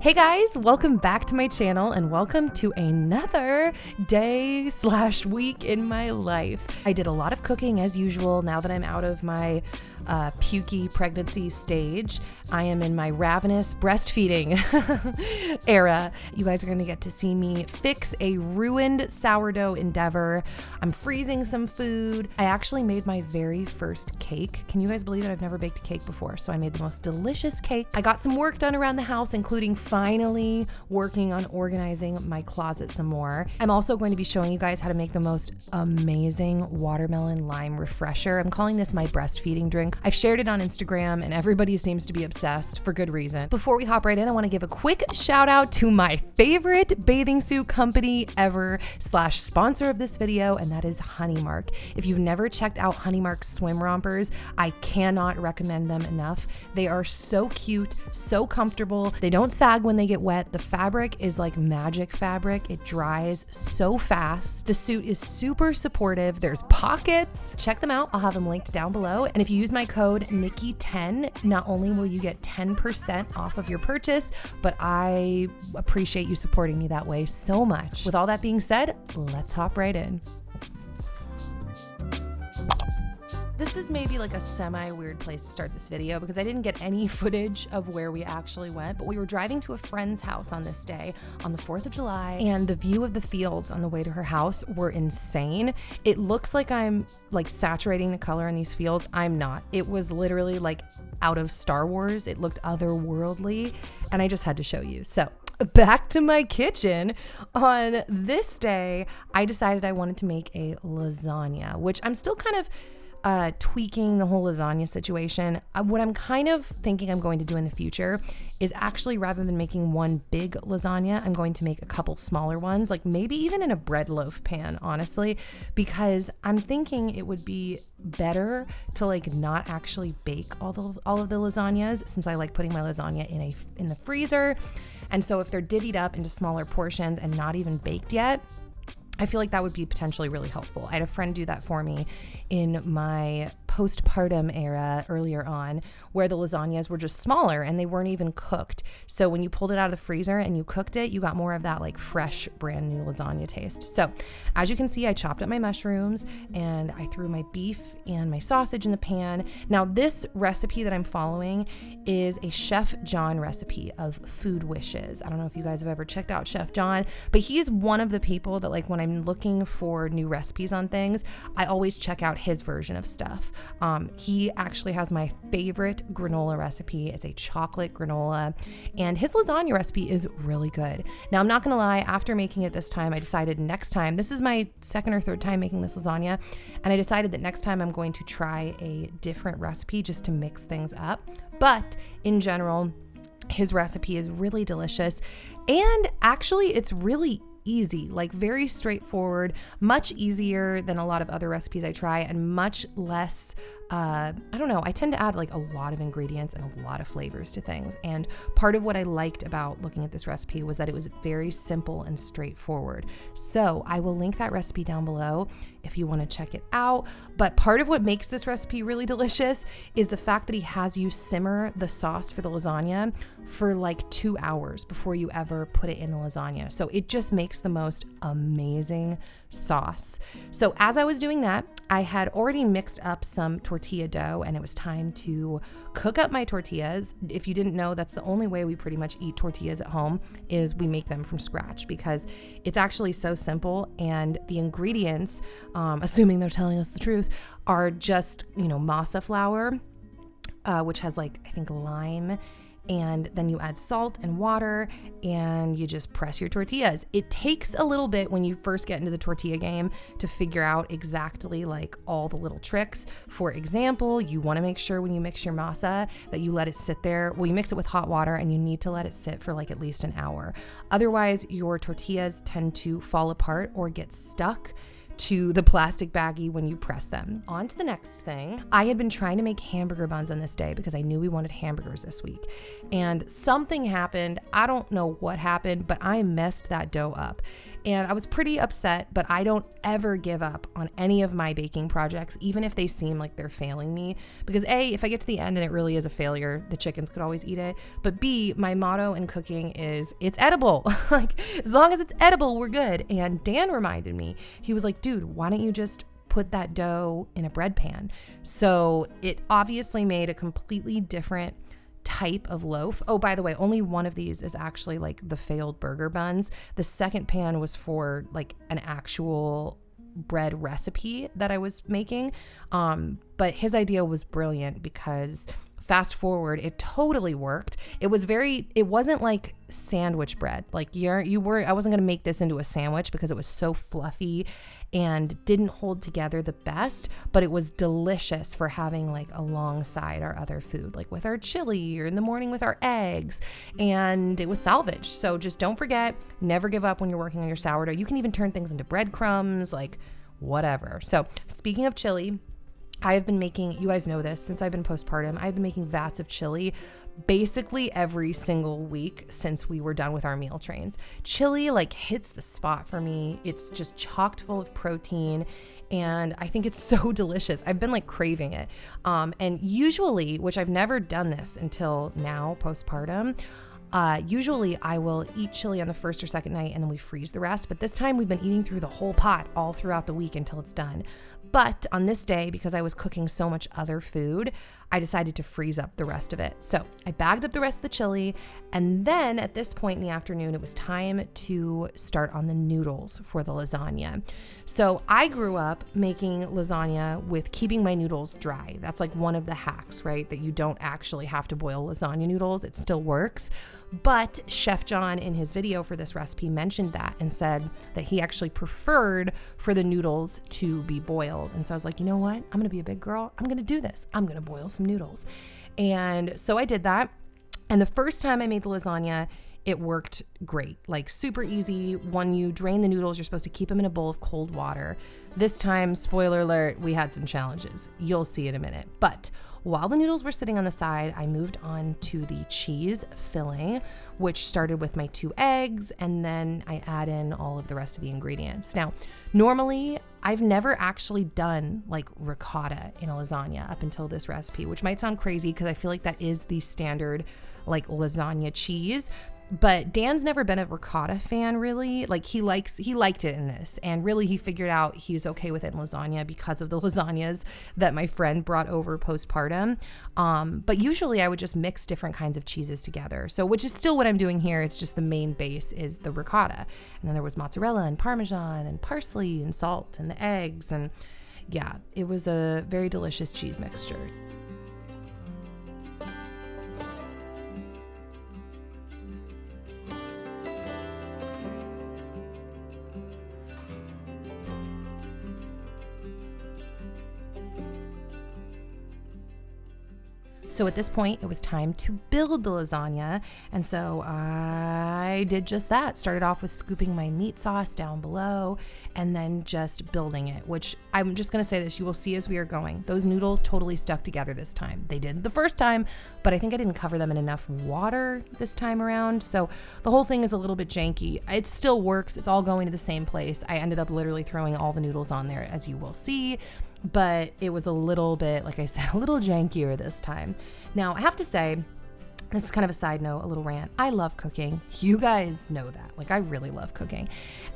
Hey guys, welcome back to my channel and welcome to another day/week in my life. I did a lot of cooking as usual now that I'm out of my pukey pregnancy stage. I am in my ravenous breastfeeding era. You guys are going to get to see me fix a ruined sourdough endeavor. I'm freezing some food. I actually made my very first cake. Can you guys believe it? I've never baked a cake before, so I made the most delicious cake. I got some work done around the house, including finally working on organizing my closet some more. I'm also going to be showing you guys how to make the most amazing watermelon lime refresher. I'm calling this my breastfeeding drink. I've shared it on Instagram and everybody seems to be obsessed for good reason. Before we hop right in, I want to give a quick shout out to my favorite bathing suit company ever / sponsor of this video, and that is Honeymark. If you've never checked out Honeymark's swim rompers, I cannot recommend them enough. They are so cute, so comfortable. They don't sag when they get wet. The fabric is like magic fabric. It dries so fast. The suit is super supportive. There's pockets. Check them out. I'll have them linked down below. And if you use my code NikkiPhillippi, not only will you get 10% off of your purchase, but I appreciate you supporting me that way so much. With all that being said, let's hop right in. This is maybe like a semi-weird place to start this video because I didn't get any footage of where we actually went, but we were driving to a friend's house on this day on the 4th of July, and the view of the fields on the way to her house were insane. It looks like I'm like saturating the color in these fields. I'm not. It was literally like out of Star Wars. It looked otherworldly, and I just had to show you. So back to my kitchen. On this day, I decided I wanted to make a lasagna, which I'm still kind of tweaking the whole lasagna situation. What I'm kind of thinking I'm going to do in the future is actually, rather than making one big lasagna, I'm going to make a couple smaller ones, like maybe even in a bread loaf pan, honestly, because I'm thinking it would be better to like not actually bake all of the lasagnas, since I like putting my lasagna in the freezer. And so if they're divvied up into smaller portions and not even baked yet, I feel like that would be potentially really helpful. I had a friend do that for me in my postpartum era earlier on, where the lasagnas were just smaller and they weren't even cooked. So when you pulled it out of the freezer and you cooked it, you got more of that like fresh, brand new lasagna taste. So as you can see, I chopped up my mushrooms and I threw my beef and my sausage in the pan. Now this recipe that I'm following is a Chef John recipe of Food Wishes. I don't know if you guys have ever checked out Chef John, but he is one of the people that, like, when I'm looking for new recipes on things, I always check out his version of stuff. He actually has my favorite granola recipe. It's a chocolate granola, and his lasagna recipe is really good. Now, I'm not gonna lie, after making it this time, I decided next time, this is my second or third time making this lasagna, and I decided that next time I'm going to try a different recipe just to mix things up. But in general, his recipe is really delicious, and actually it's really easy, like very straightforward, much easier than a lot of other recipes I try, and much less I don't know, I tend to add like a lot of ingredients and a lot of flavors to things. And part of what I liked about looking at this recipe was that it was very simple and straightforward. So I will link that recipe down below if you want to check it out. But part of what makes this recipe really delicious is the fact that he has you simmer the sauce for the lasagna for like 2 hours before you ever put it in the lasagna. So it just makes the most amazing sauce. So as I was doing that, I had already mixed up some tortilla dough, and it was time to cook up my tortillas. If you didn't know, that's the only way we pretty much eat tortillas at home, is we make them from scratch, because it's actually so simple, and the ingredients, assuming they're telling us the truth, are just, masa flour, which has like, I think, lime, and then you add salt and water, and you just press your tortillas. It takes a little bit when you first get into the tortilla game to figure out exactly like all the little tricks. For example, you want to make sure when you mix your masa that you let it sit there. Well, you mix it with hot water, and you need to let it sit for like at least an hour. Otherwise, your tortillas tend to fall apart or get stuck to the plastic baggie when you press them. On to the next thing. I had been trying to make hamburger buns on this day because I knew we wanted hamburgers this week, and something happened. I don't know what happened, but I messed that dough up. and I was pretty upset, but I don't ever give up on any of my baking projects, even if they seem like they're failing me, because A, if I get to the end and it really is a failure, the chickens could always eat it, but B, my motto in cooking is it's edible. Like, as long as it's edible, we're good. And Dan reminded me, he was like, dude, why don't you just put that dough in a bread pan? So it obviously made a completely different type of loaf. Oh, by the way, only one of these is actually like the failed burger buns. The second pan was for like an actual bread recipe that I was making. But his idea was brilliant because fast forward, it totally worked. It wasn't like sandwich bread. Like I wasn't going to make this into a sandwich because it was so fluffy and didn't hold together the best, but it was delicious for having like alongside our other food, like with our chili or in the morning with our eggs, and it was salvaged. So just don't forget, never give up when you're working on your sourdough. You can even turn things into breadcrumbs, like whatever. So speaking of chili, I have been making, you guys know this, since I've been postpartum, I've been making vats of chili basically every single week since we were done with our meal trains. Chili like hits the spot for me. It's just chocked full of protein, and I think it's so delicious. I've been like craving it. And usually, which I've never done this until now, postpartum, usually I will eat chili on the first or second night and then we freeze the rest. But this time we've been eating through the whole pot all throughout the week until it's done. But on this day, because I was cooking so much other food, I decided to freeze up the rest of it. So I bagged up the rest of the chili. And then at this point in the afternoon, it was time to start on the noodles for the lasagna. So I grew up making lasagna with keeping my noodles dry. That's like one of the hacks, right? That you don't actually have to boil lasagna noodles. It still works. But Chef John in his video for this recipe mentioned that and said that he actually preferred for the noodles to be boiled. And so I was like, you know what? I'm going to be a big girl. I'm going to do this. I'm going to boil some noodles. And so I did that. And the first time I made the lasagna, it worked great, like super easy. When you drain the noodles, you're supposed to keep them in a bowl of cold water. This time, spoiler alert, we had some challenges. You'll see in a minute. But while the noodles were sitting on the side, I moved on to the cheese filling, which started with my 2 eggs, and then I add in all of the rest of the ingredients. Now, normally, I've never actually done like ricotta in a lasagna up until this recipe, which might sound crazy because I feel like that is the standard like lasagna cheese. But Dan's never been a ricotta fan, really. Like he liked it in this, and really he figured out he's okay with it in lasagna because of the lasagnas that my friend brought over postpartum. But usually I would just mix different kinds of cheeses together. So, which is still what I'm doing here. It's just the main base is the ricotta, and then there was mozzarella and Parmesan and parsley and salt and the eggs, and yeah, it was a very delicious cheese mixture. So at this point, it was time to build the lasagna. And so I did just that. Started off with scooping my meat sauce down below and then just building it, which I'm just going to say this, you will see as we are going. Those noodles totally stuck together this time. They did the first time, but I think I didn't cover them in enough water this time around. So the whole thing is a little bit janky. It still works. It's all going to the same place. I ended up literally throwing all the noodles on there, as you will see. But it was a little bit, like I said, a little jankier this time. Now, I have to say, this is kind of a side note, a little rant. I love cooking. You guys know that. Like, I really love cooking.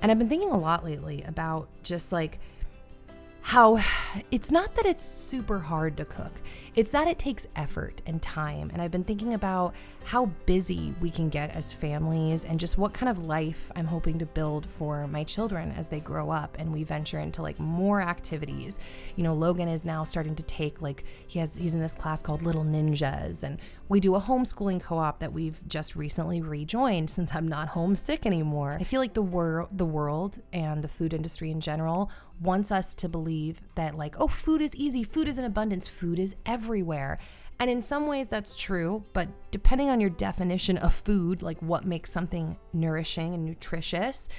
And I've been thinking a lot lately about just like how it's not that it's super hard to cook. It's that it takes effort and time. And I've been thinking about how busy we can get as families and just what kind of life I'm hoping to build for my children as they grow up and we venture into like more activities. You know, Logan is now starting to take like, he's in this class called Little Ninjas, and we do a homeschooling co-op that we've just recently rejoined since I'm not homesick anymore. I feel like the world and the food industry in general wants us to believe that like, oh, food is easy, food is in abundance, food is everywhere. And in some ways that's true, but depending on your definition of food, like what makes something nourishing and nutritious,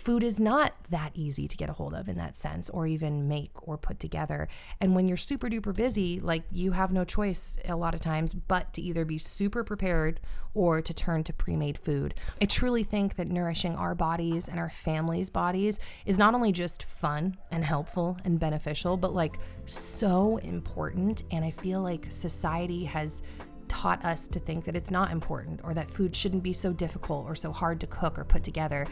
food is not that easy to get a hold of in that sense, or even make or put together. And when you're super duper busy, like, you have no choice a lot of times but to either be super prepared or to turn to pre-made food. I truly think that nourishing our bodies and our families' bodies is not only just fun and helpful and beneficial, but like so important. And I feel like society has taught us to think that it's not important, or that food shouldn't be so difficult or so hard to cook or put together.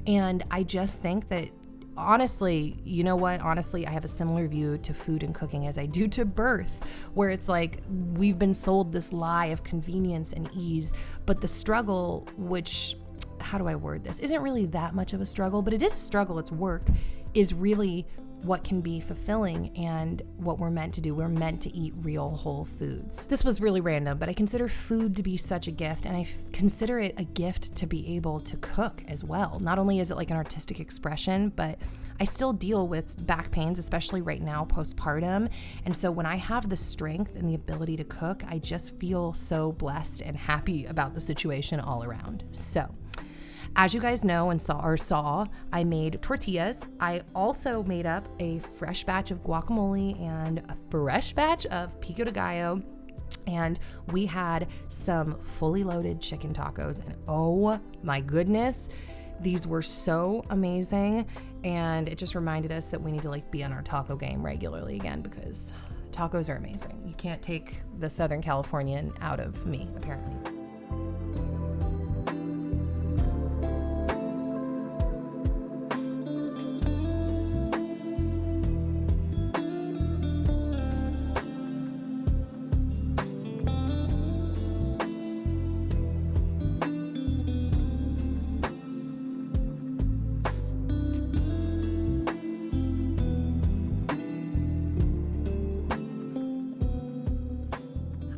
And I just think that, honestly, you know what? Honestly, I have a similar view to food and cooking as I do to birth, where it's like we've been sold this lie of convenience and ease, but the struggle, which, how do I word this, isn't really that much of a struggle, but it is a struggle, it's work, is really what can be fulfilling and what we're meant to do. We're meant to eat real whole foods. This was really random, but I consider food to be such a gift, and I consider it a gift to be able to cook as well. Not only is it like an artistic expression, but I still deal with back pains, especially right now postpartum. And so when I have the strength and the ability to cook, I just feel so blessed and happy about the situation all around. So, as you guys know and saw, I made tortillas. I also made up a fresh batch of guacamole and a fresh batch of pico de gallo. And we had some fully loaded chicken tacos. And oh my goodness, these were so amazing. And it just reminded us that we need to like be on our taco game regularly again, because tacos are amazing. You can't take the Southern Californian out of me, apparently.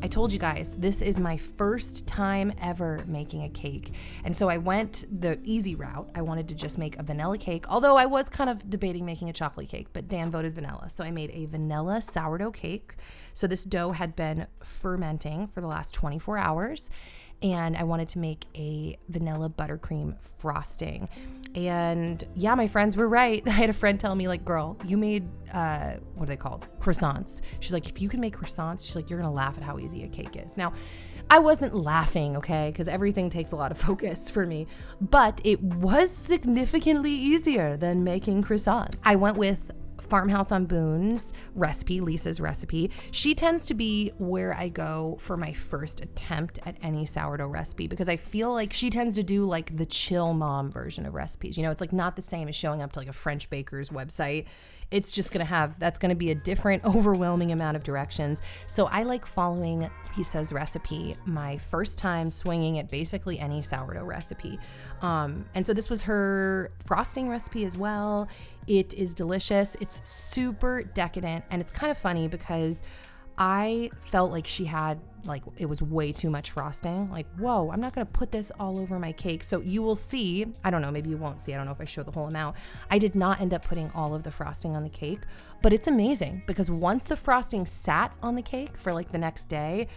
I told you guys, this is my first time ever making a cake. And so I went the easy route. I wanted to just make a vanilla cake, although I was kind of debating making a chocolate cake, but Dan voted vanilla. So I made a vanilla sourdough cake. So this dough had been fermenting for the last 24 hours. And I wanted to make a vanilla buttercream frosting. And yeah, my friends were right. I had a friend tell me, like, girl, you made, what are they called? Croissants. She's like, if you can make croissants, she's like, you're gonna laugh at how easy a cake is. Now, I wasn't laughing, okay, because everything takes a lot of focus for me, but it was significantly easier than making croissants. I went with Farmhouse on Boone's recipe, Lisa's recipe. She tends to be where I go for my first attempt at any sourdough recipe, because I feel like she tends to do like the chill mom version of recipes. You know, it's like not the same as showing up to like a French baker's website. It's just that's going to be a different, overwhelming amount of directions. So I like following Lisa's recipe my first time swinging at basically any sourdough recipe. And so this was her frosting recipe as well. It is delicious. It's super decadent. And it's kind of funny because I felt like she had, like, it was way too much frosting. Like, whoa, I'm not going to put this all over my cake. So you will see, I don't know, maybe you won't see. I don't know if I show the whole amount. I did not end up putting all of the frosting on the cake, but it's amazing because once the frosting sat on the cake for like the next day,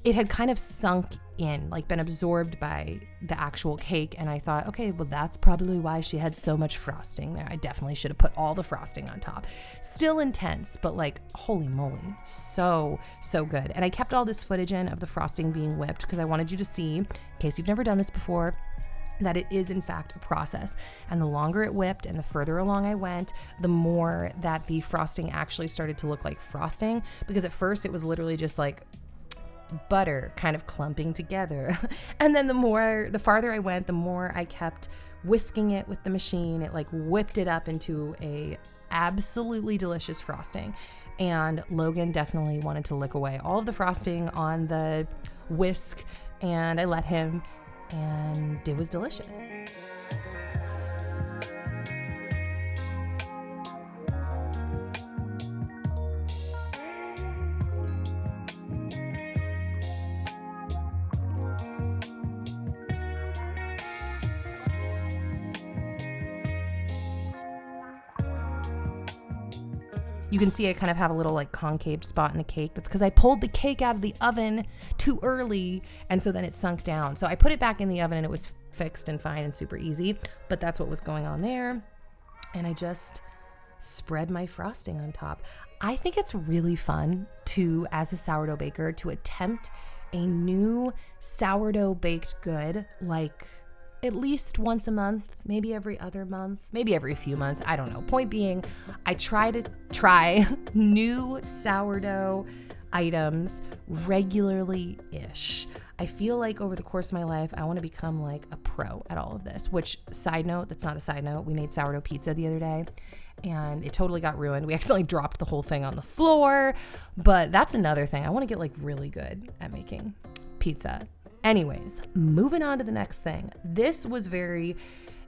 it had kind of sunk in, like been absorbed by the actual cake. And I thought, okay, well, that's probably why she had so much frosting there. I definitely should have put all the frosting on top. Still intense, but like, holy moly, so good. And I kept all this footage in of the frosting being whipped because I wanted you to see, in case you've never done this before, that it is in fact a process. And the longer it whipped and the further along I went, the more that the frosting actually started to look like frosting, because at first it was literally just like butter kind of clumping together. And then the farther I went, the more I kept whisking it with the machine. It like whipped it up into a absolutely delicious frosting. And Logan definitely wanted to lick away all of the frosting on the whisk, and I let him, and it was delicious. You can see I kind of have a little like concave spot in the cake. That's because I pulled the cake out of the oven too early, and so then it sunk down. So I put it back in the oven and it was fixed and fine and super easy, but that's what was going on there. And I just spread my frosting on top. I think it's really fun to, as a sourdough baker, to attempt a new sourdough baked good, like at least once a month, maybe every other month, maybe every few months. I don't know. Point being, I try new sourdough items regularly-ish. I feel like over the course of my life, I want to become like a pro at all of this, which, side note, that's not a side note, we made sourdough pizza the other day and it totally got ruined. We accidentally dropped the whole thing on the floor, but that's another thing. I want to get like really good at making pizza. Anyways, moving on to the next thing. This was very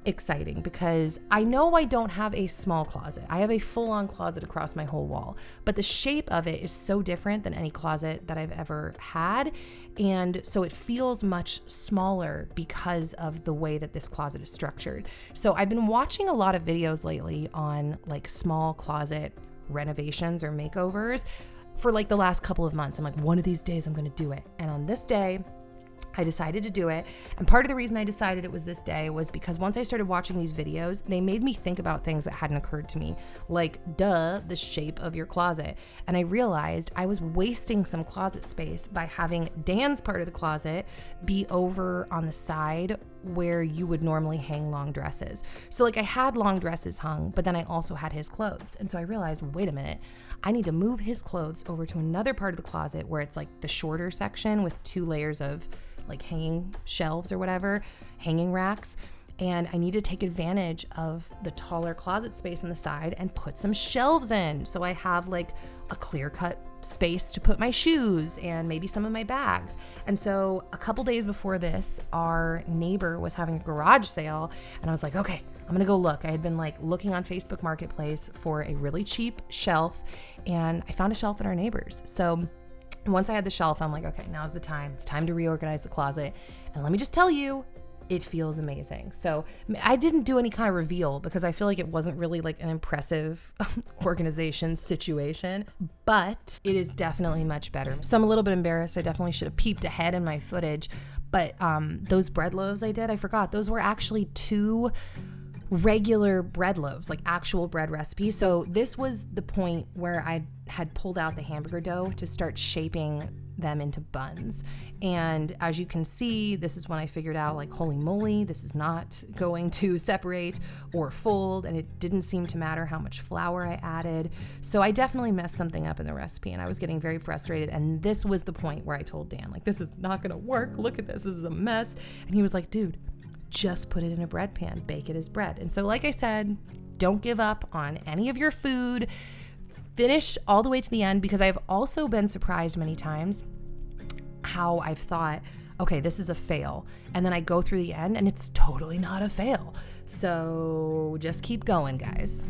exciting because I know I don't have a small closet. I have a full-on closet across my whole wall, but the shape of it is so different than any closet that I've ever had. And so it feels much smaller because of the way that this closet is structured. So I've been watching a lot of videos lately on like small closet renovations or makeovers for like the last couple of months. I'm like, one of these days I'm going to do it. And on this day, I decided to do it. And part of the reason I decided it was this day was because once I started watching these videos, they made me think about things that hadn't occurred to me, like, the shape of your closet. And I realized I was wasting some closet space by having Dan's part of the closet be over on the side where you would normally hang long dresses. So like I had long dresses hung, but then I also had his clothes. And so I realized, wait a minute, I need to move his clothes over to another part of the closet where it's like the shorter section with 2 layers of like hanging shelves or whatever, hanging racks. And I need to take advantage of the taller closet space on the side and put some shelves in. So I have like a clear-cut space to put my shoes and maybe some of my bags. And so a couple days before this, our neighbor was having a garage sale and I was like, okay, I'm gonna go look. I had been like looking on Facebook Marketplace for a really cheap shelf and I found a shelf at our neighbor's. So once I had the shelf, I'm like, okay, now's the time. It's time to reorganize the closet. And let me just tell you, it feels amazing. So I didn't do any kind of reveal because I feel like it wasn't really like an impressive organization situation, but it is definitely much better. So I'm a little bit embarrassed. I definitely should have peeped ahead in my footage, but those bread loaves I did, I forgot. Those were actually 2 regular bread loaves, like actual bread recipes. So this was the point where I had pulled out the hamburger dough to start shaping them into buns. And as you can see, this is when I figured out like, holy moly, this is not going to separate or fold. And it didn't seem to matter how much flour I added. So I definitely messed something up in the recipe and I was getting very frustrated. And this was the point where I told Dan, like, this is not going to work. Look at this. This is a mess. And he was like, dude, just put it in a bread pan, bake it as bread. And so like I said, don't give up on any of your food. Finish all the way to the end, because I've also been surprised many times how I've thought, okay, this is a fail. And then I go through the end and it's totally not a fail. So just keep going, guys.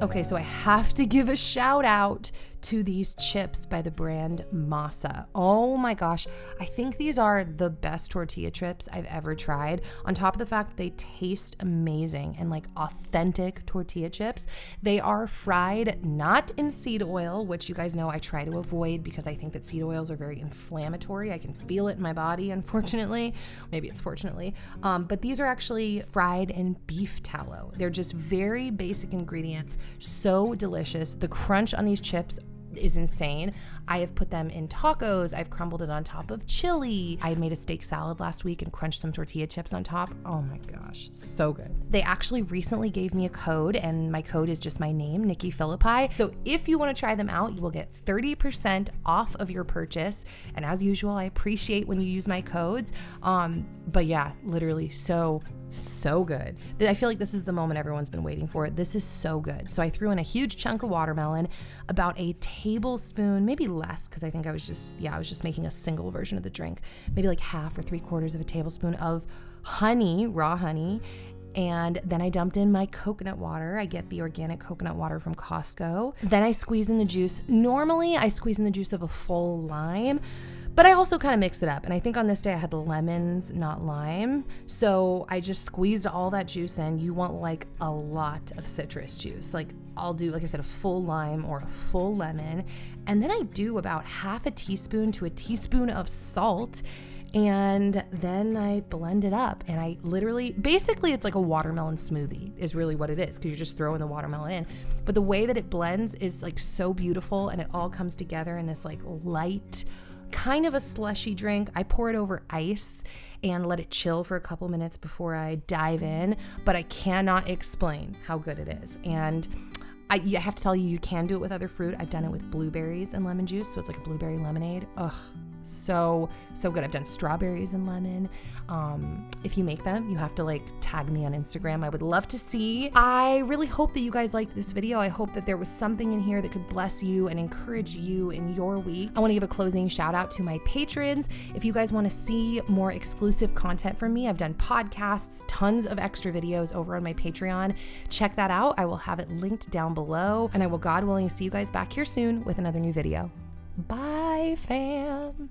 Okay, so I have to give a shout out to these chips by the brand Masa. Oh my gosh, I think these are the best tortilla chips I've ever tried. On top of the fact that they taste amazing and like authentic tortilla chips, they are fried not in seed oil, which you guys know I try to avoid because I think that seed oils are very inflammatory. I can feel it in my body, unfortunately. Maybe it's fortunately. But these are actually fried in beef tallow. They're just very basic ingredients, so delicious. The crunch on these chips is insane. I have put them in tacos. I've crumbled it on top of chili. I made a steak salad last week and crunched some tortilla chips on top. Oh my gosh, so good. They actually recently gave me a code, and my code is just my name, NikkiPhillippi. So if you want to try them out, you will get 30% off of your purchase. And as usual, I appreciate when you use my codes. But yeah, literally so good. I feel like this is the moment everyone's been waiting for. This is so good. So I threw in a huge chunk of watermelon, about a tablespoon, maybe less, because I think I was just making a single version of the drink, maybe like half or 3/4 of a tablespoon of honey, raw honey, And then I dumped in my coconut water. I get the organic coconut water from Costco. Then I squeeze in the juice. Normally I squeeze in the juice of a full lime, but I also kind of mix it up. And I think on this day I had lemons, not lime. So I just squeezed all that juice in. You want like a lot of citrus juice. Like I'll do, like I said, a full lime or a full lemon. And then I do about half a teaspoon to a teaspoon of salt. And then I blend it up, and I literally, basically it's like a watermelon smoothie is really what it is, because you're just throwing the watermelon in. But the way that it blends is like so beautiful, and it all comes together in this like light, kind of a slushy drink. I pour it over ice and let it chill for a couple minutes before I dive in, but I cannot explain how good it is. And I have to tell you, you can do it with other fruit. I've done it with blueberries and lemon juice, so it's like a blueberry lemonade. Ugh, so good. I've done strawberries and lemon. If you make them, you have to like tag me on Instagram. I would love to see. I really hope that you guys liked this video. I hope that there was something in here that could bless you and encourage you in your week. I want to give a closing shout out to my patrons. If you guys want to see more exclusive content from me, I've done podcasts, tons of extra videos over on my Patreon. Check that out. I will have it linked down below, and I will, God willing, see you guys back here soon with another new video. Bye, fam.